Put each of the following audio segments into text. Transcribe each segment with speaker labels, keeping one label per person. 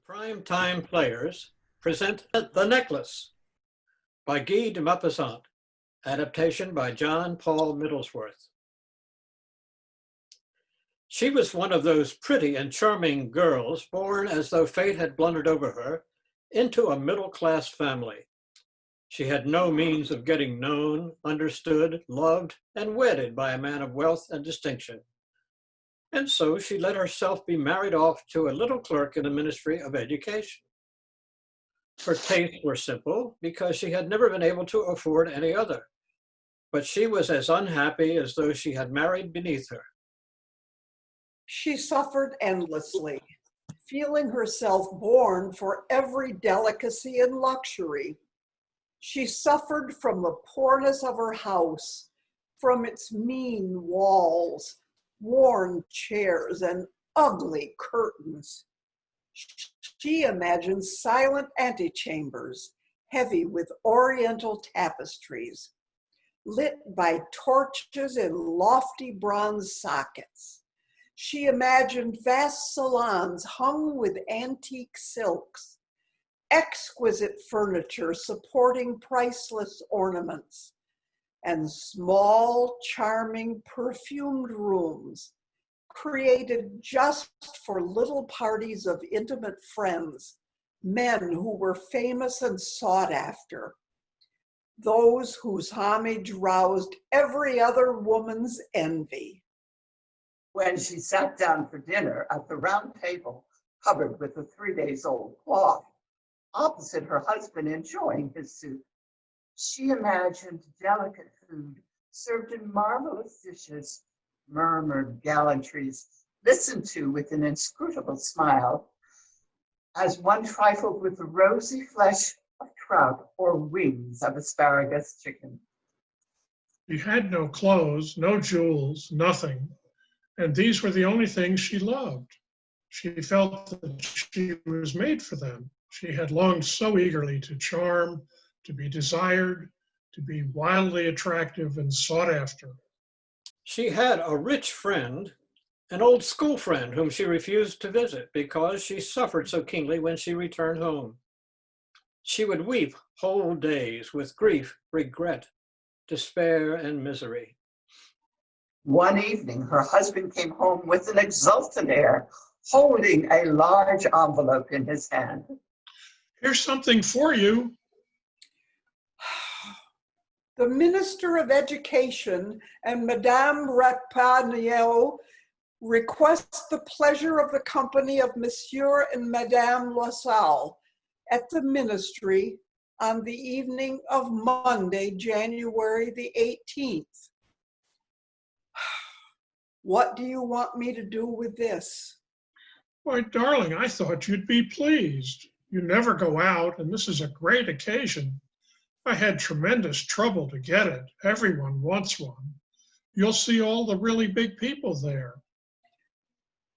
Speaker 1: Prime-time players present The Necklace by Guy de Maupassant, adaptation by John Paul Middlesworth. She was one of those pretty and charming girls born as though fate had blundered over her into a middle-class family. She had no means of getting known, understood, loved, and wedded by a man of wealth and distinction. And so she let herself be married off to a little clerk in the Ministry of Education. Her tastes were simple because she had never been able to afford any other, but she was as unhappy as though she had married beneath her.
Speaker 2: She suffered endlessly, feeling herself born for every delicacy and luxury. She suffered from the poorness of her house, from its mean walls, worn chairs, and ugly curtains. She imagined silent antechambers, heavy with oriental tapestries, lit by torches in lofty bronze sockets. She imagined vast salons hung with antique silks, exquisite furniture supporting priceless ornaments, and small, charming, perfumed rooms created just for little parties of intimate friends, men who were famous and sought after, those whose homage roused every other woman's envy.
Speaker 3: When she sat down for dinner at the round table covered with a 3 days old cloth, opposite her husband enjoying his soup, she imagined delicate food served in marvelous dishes, murmured gallantries listened to with an inscrutable smile, as one trifled with the rosy flesh of trout or wings of asparagus chicken.
Speaker 4: She had no clothes, no jewels, nothing, and these were the only things she loved. She felt that she was made for them. She had longed so eagerly to charm, to be desired, to be wildly attractive and sought after.
Speaker 1: She had a rich friend, an old school friend whom she refused to visit because she suffered so keenly when she returned home. She would weep whole days with grief, regret, despair, and misery.
Speaker 3: One evening, her husband came home with an exultant air, holding a large envelope in his hand.
Speaker 4: "Here's something for you."
Speaker 2: The Minister of Education and Madame Rapagnier request the pleasure of the company of Monsieur and Madame Lassalle at the Ministry on the evening of Monday, January the 18th. What do you want me to do with this?
Speaker 4: "Why, darling, I thought you'd be pleased. You never go out, and this is a great occasion. I had tremendous trouble to get it. Everyone wants one. You'll see all the really big people there."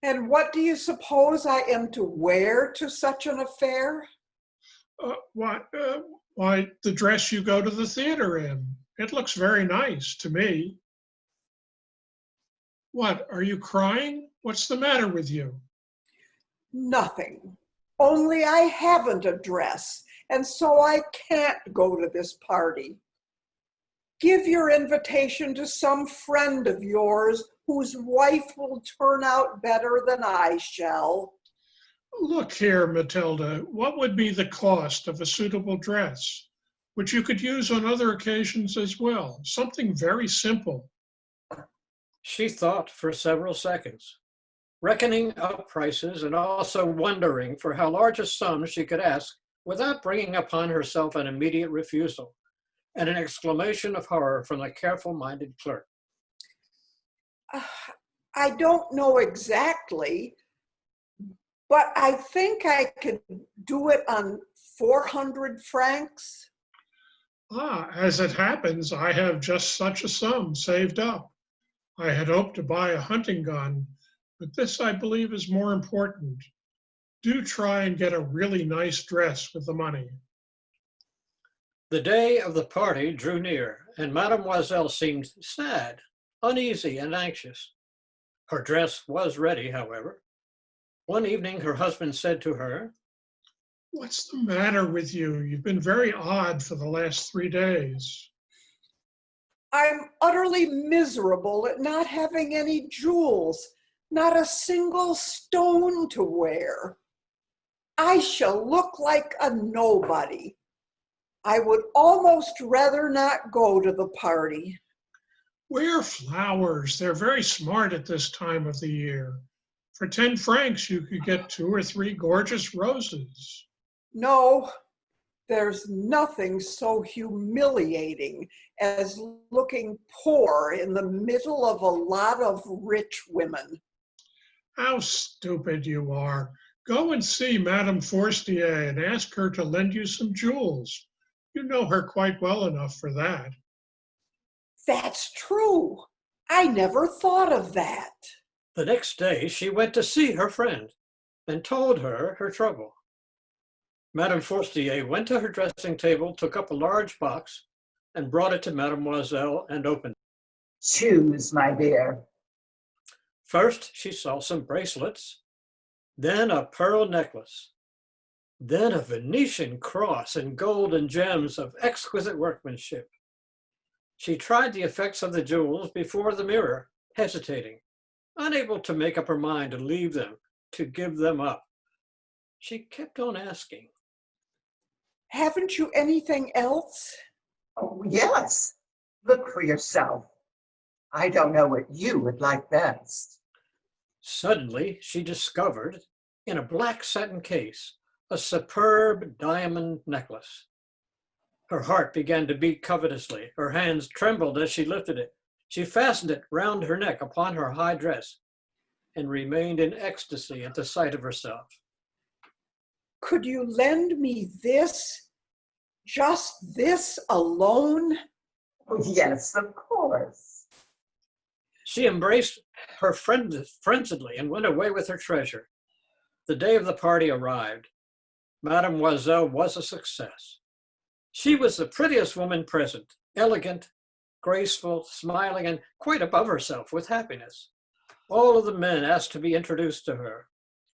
Speaker 2: And what do you suppose I am to wear to such an affair?
Speaker 4: Why, the dress you go to the theater in. It looks very nice to me. What, are you crying? What's the matter with you?
Speaker 2: Nothing. Only I haven't a dress, and so I can't go to this party. Give your invitation to some friend of yours whose wife will turn out better than I shall.
Speaker 4: Look here, Matilda, what would be the cost of a suitable dress, which you could use on other occasions as well? Something very simple.
Speaker 1: She thought for several seconds, reckoning up prices and also wondering for how large a sum she could ask without bringing upon herself an immediate refusal and an exclamation of horror from the careful-minded clerk.
Speaker 2: I don't know exactly, but I think I could do it on 400 francs.
Speaker 4: As it happens, I have just such a sum saved up. I had hoped to buy a hunting gun, but this, I believe, is more important. Do try and get a really nice dress with the money.
Speaker 1: The day of the party drew near, and Mademoiselle seemed sad, uneasy, and anxious. Her dress was ready, however. One evening, her husband said to her,
Speaker 4: What's the matter with you? You've been very odd for the last 3 days.
Speaker 2: I'm utterly miserable at not having any jewels, not a single stone to wear. I shall look like a nobody. I would almost rather not go to the party.
Speaker 4: Wear flowers. They're very smart at this time of the year. For 10 francs, you could get 2 or 3 gorgeous roses.
Speaker 2: No, there's nothing so humiliating as looking poor in the middle of a lot of rich women.
Speaker 4: How stupid you are. Go and see Madame Forestier and ask her to lend you some jewels. You know her quite well enough for that.
Speaker 2: That's true. I never thought of that.
Speaker 1: The next day, she went to see her friend and told her her trouble. Madame Forestier went to her dressing table, took up a large box, and brought it to Mademoiselle and opened it.
Speaker 3: Choose, my dear.
Speaker 1: First, she saw some bracelets, then a pearl necklace, then a Venetian cross in gold and gems of exquisite workmanship. She tried the effects of the jewels before the mirror, hesitating, unable to make up her mind to leave them, to give them up. She kept on asking,
Speaker 2: Haven't you anything else?
Speaker 3: Oh, yes. Look for yourself. I don't know what you would like best.
Speaker 1: Suddenly, she discovered, in a black satin case, a superb diamond necklace. Her heart began to beat covetously. Her hands trembled as she lifted it. She fastened it round her neck upon her high dress and remained in ecstasy at the sight of herself.
Speaker 2: Could you lend me this? Just this alone?
Speaker 3: Oh, yes, of course.
Speaker 1: She embraced her friend frenziedly and went away with her treasure. The day of the party arrived. Mademoiselle was a success. She was the prettiest woman present, elegant, graceful, smiling, and quite above herself with happiness. All of the men asked to be introduced to her.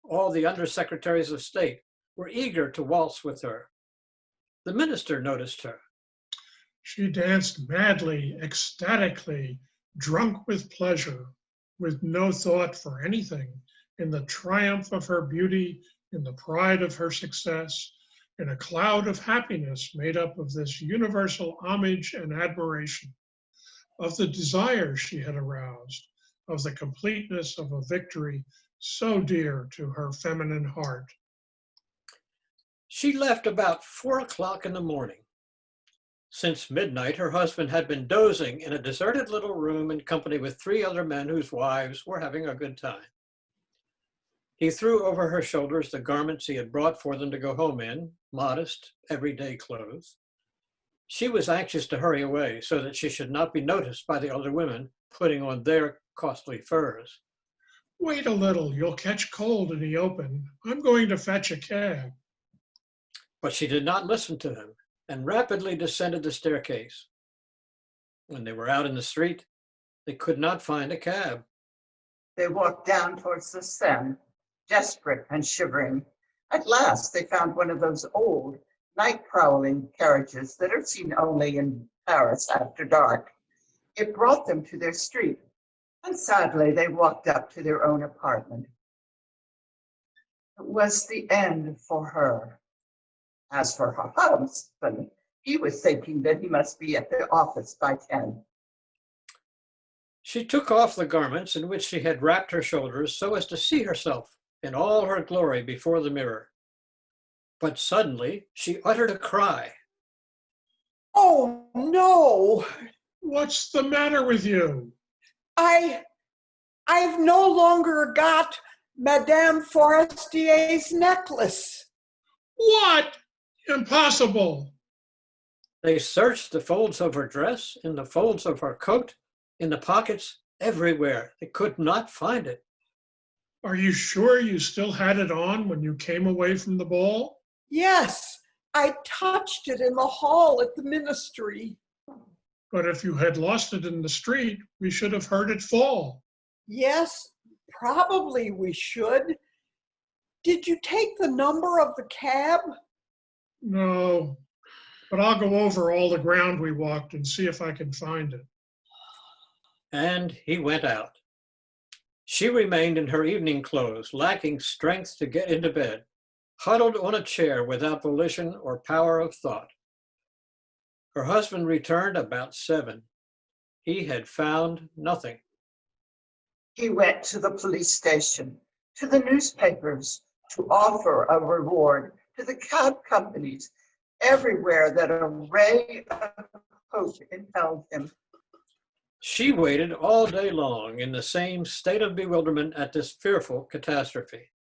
Speaker 1: All the undersecretaries of state were eager to waltz with her. The minister noticed her.
Speaker 4: She danced madly, ecstatically, drunk with pleasure, with no thought for anything, in the triumph of her beauty, in the pride of her success, in a cloud of happiness made up of this universal homage and admiration, of the desire she had aroused, of the completeness of a victory so dear to her feminine heart.
Speaker 1: She left about 4 o'clock in the morning. Since midnight, her husband had been dozing in a deserted little room in company with 3 other men whose wives were having a good time. He threw over her shoulders the garments he had brought for them to go home in, modest, everyday clothes. She was anxious to hurry away so that she should not be noticed by the other women putting on their costly furs.
Speaker 4: Wait a little, you'll catch cold in the open. I'm going to fetch a cab.
Speaker 1: But she did not listen to him and rapidly descended the staircase. When they were out in the street, they could not find a cab.
Speaker 3: They walked down towards the Seine, desperate and shivering. At last, they found one of those old, night-prowling carriages that are seen only in Paris after dark. It brought them to their street, and sadly, they walked up to their own apartment. It was the end for her. As for her husband, he was thinking that he must be at the office by 10.
Speaker 1: She took off the garments in which she had wrapped her shoulders so as to see herself in all her glory before the mirror. But suddenly she uttered a cry.
Speaker 2: Oh, no.
Speaker 4: What's the matter with you?
Speaker 2: I've no longer got Madame Forestier's necklace.
Speaker 4: What? Impossible.
Speaker 1: They searched the folds of her dress, in the folds of her coat, in the pockets, everywhere. They could not find it.
Speaker 4: Are you sure you still had it on when you came away from the ball?
Speaker 2: Yes, I touched it in the hall at the ministry.
Speaker 4: But if you had lost it in the street, we should have heard it fall.
Speaker 2: Yes, probably we should. Did you take the number of the cab?
Speaker 4: No, but I'll go over all the ground we walked and see if I can find it.
Speaker 1: And he went out. She remained in her evening clothes, lacking strength to get into bed, huddled on a chair without volition or power of thought. Her husband returned about 7. He had found nothing.
Speaker 3: He went to the police station, to the newspapers, to offer a reward, to the cab companies, everywhere that a ray of hope impelled him.
Speaker 1: She waited all day long in the same state of bewilderment at this fearful catastrophe.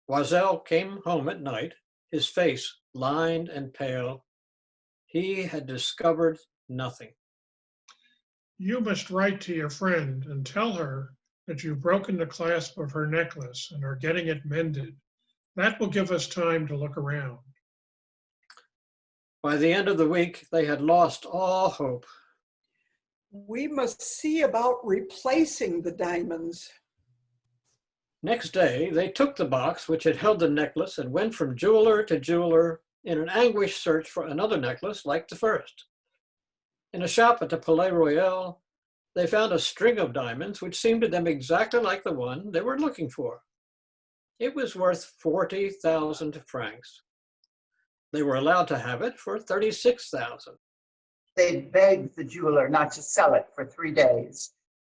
Speaker 1: Loisel came home at night, his face lined and pale. He had discovered nothing.
Speaker 4: You must write to your friend and tell her that you've broken the clasp of her necklace and are getting it mended. That will give us time to look around.
Speaker 1: By the end of the week, they had lost all hope.
Speaker 2: We must see about replacing the diamonds.
Speaker 1: Next day, they took the box which had held the necklace and went from jeweler to jeweler in an anguished search for another necklace like the first. In a shop at the Palais Royal, they found a string of diamonds which seemed to them exactly like the one they were looking for. It was worth 40,000 francs. They were allowed to have it for 36,000.
Speaker 3: They begged the jeweler not to sell it for 3 days,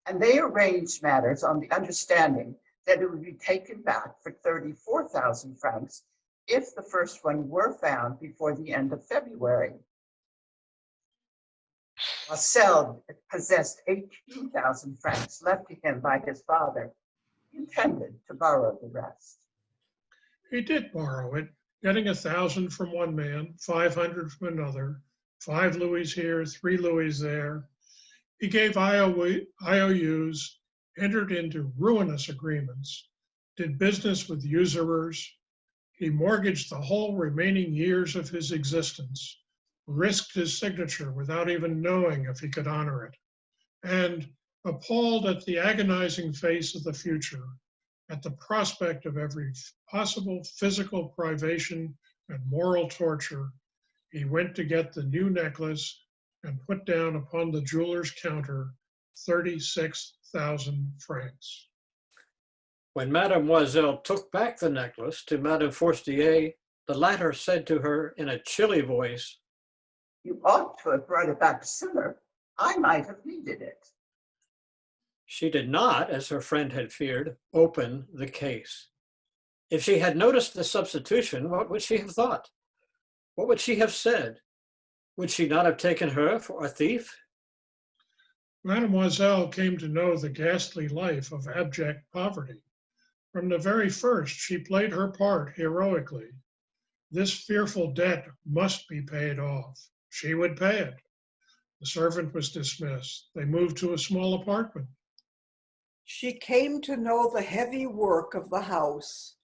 Speaker 3: and they arranged matters on the understanding that it would be taken back for 34,000 francs if the first one were found before the end of February. Marcel possessed 18,000 francs left to him by his father. He intended to borrow the rest.
Speaker 4: He did borrow it, getting 1,000 from one man, 500 from another, 5 louis here, 3 louis there. He gave IOUs, entered into ruinous agreements, did business with usurers. He mortgaged the whole remaining years of his existence, risked his signature without even knowing if he could honor it, and, appalled at the agonizing face of the future, at the prospect of every possible physical privation and moral torture, he went to get the new necklace and put down upon the jeweler's counter 36,000 francs.
Speaker 1: When Mademoiselle took back the necklace to Madame Forestier, the latter said to her in a chilly voice,
Speaker 3: "You ought to have brought it back sooner. I might have needed it."
Speaker 1: She did not, as her friend had feared, open the case. If she had noticed the substitution, what would she have thought? What would she have said? Would she not have taken her for a thief?
Speaker 4: Mademoiselle came to know the ghastly life of abject poverty. From the very first, she played her part heroically. This fearful debt must be paid off. She would pay it. The servant was dismissed. They moved to a small apartment.
Speaker 2: She came to know the heavy work of the house.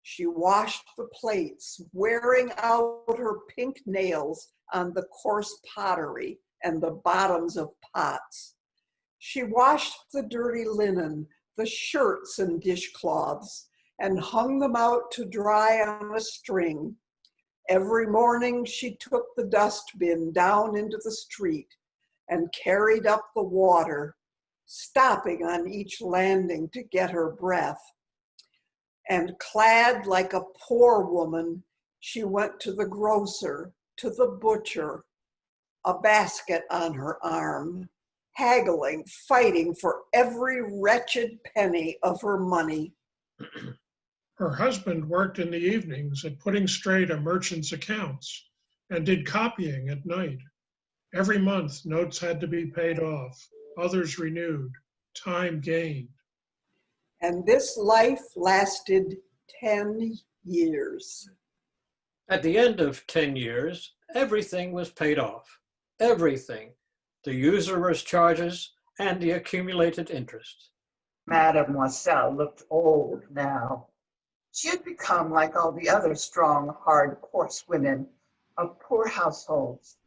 Speaker 2: She washed the plates, wearing out her pink nails on the coarse pottery and the bottoms of pots. She washed the dirty linen, the shirts and dishcloths, and hung them out to dry on a string. Every morning she took the dustbin down into the street and carried up the water, stopping on each landing to get her breath. And clad like a poor woman, she went to the grocer, to the butcher, a basket on her arm, haggling, fighting for every wretched penny of her money.
Speaker 4: Her husband worked in the evenings at putting straight a merchant's accounts and did copying at night. Every month, notes had to be paid off, others renewed, time gained.
Speaker 2: And this life lasted 10 years.
Speaker 1: At the end of 10 years, everything was paid off. Everything. The usurer's charges and the accumulated interest.
Speaker 3: Mademoiselle looked old now. She had become like all the other strong, hard, coarse women of poor households.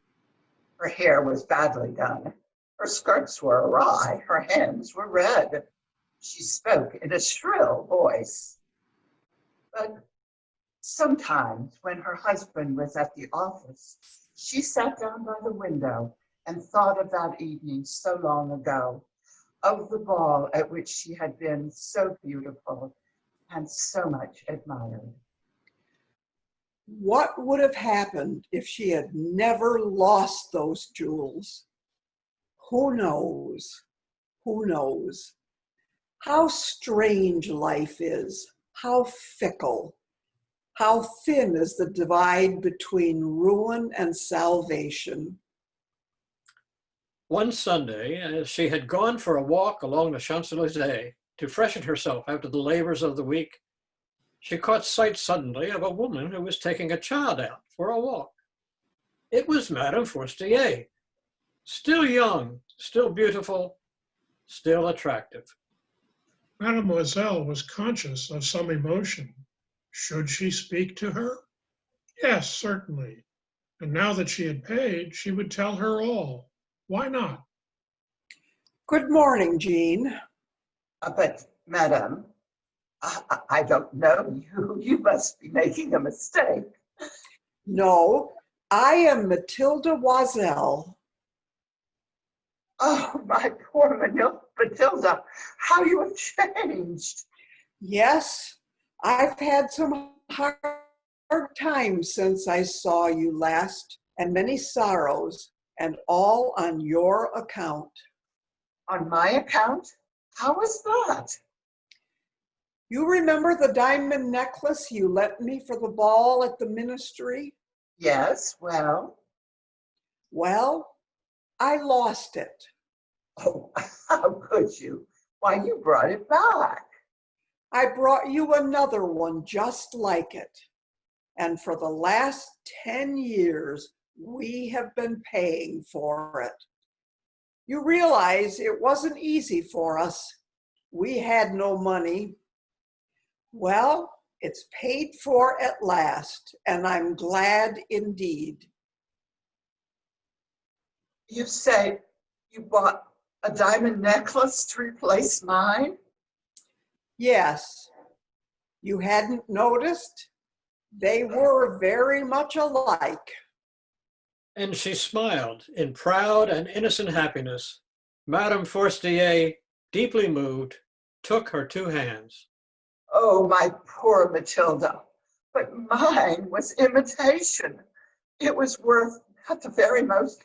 Speaker 3: Her hair was badly done. Her skirts were awry. Her hands were red. She spoke in a shrill voice. But Sometimes when her husband was at the office, she sat down by the window and thought of that evening so long ago, of the ball at which she had been so beautiful and so much admired.
Speaker 2: What would have happened if she had never lost those jewels? Who knows? Who knows? How strange life is, how fickle, how thin is the divide between ruin and salvation.
Speaker 1: One Sunday, as she had gone for a walk along the Champs-Élysées to freshen herself after the labors of the week, she caught sight suddenly of a woman who was taking a child out for a walk. It was Madame Forestier, still young, still beautiful, still attractive.
Speaker 4: Mademoiselle was conscious of some emotion. Should she speak to her? Yes, certainly. And now that she had paid, she would tell her all. Why not?
Speaker 2: Good morning, Jean.
Speaker 3: But, Madame, I don't know you. You must be making a mistake.
Speaker 2: No, I am Matilda Loisel.
Speaker 3: Oh, my poor Matilda, how you have changed.
Speaker 2: Yes, I've had some hard times since I saw you last, and many sorrows, and all on your account.
Speaker 3: On my account? How was that?
Speaker 2: You remember the diamond necklace you lent me for the ball at the ministry?
Speaker 3: Yes, well.
Speaker 2: Well, I lost it.
Speaker 3: Oh, how could you? Why, you brought it back.
Speaker 2: I brought you another one just like it. And for the last 10 years, we have been paying for it. You realize it wasn't easy for us. We had no money. Well, it's paid for at last, and I'm glad indeed.
Speaker 3: You say you bought a diamond necklace to replace mine?
Speaker 2: Yes, you hadn't noticed? They were very much alike.
Speaker 1: And she smiled in proud and innocent happiness. Madame Forestier, deeply moved, took her two hands.
Speaker 3: Oh, my poor Matilda, but mine was imitation. It was worth, at the very most,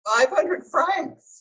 Speaker 3: 500 francs.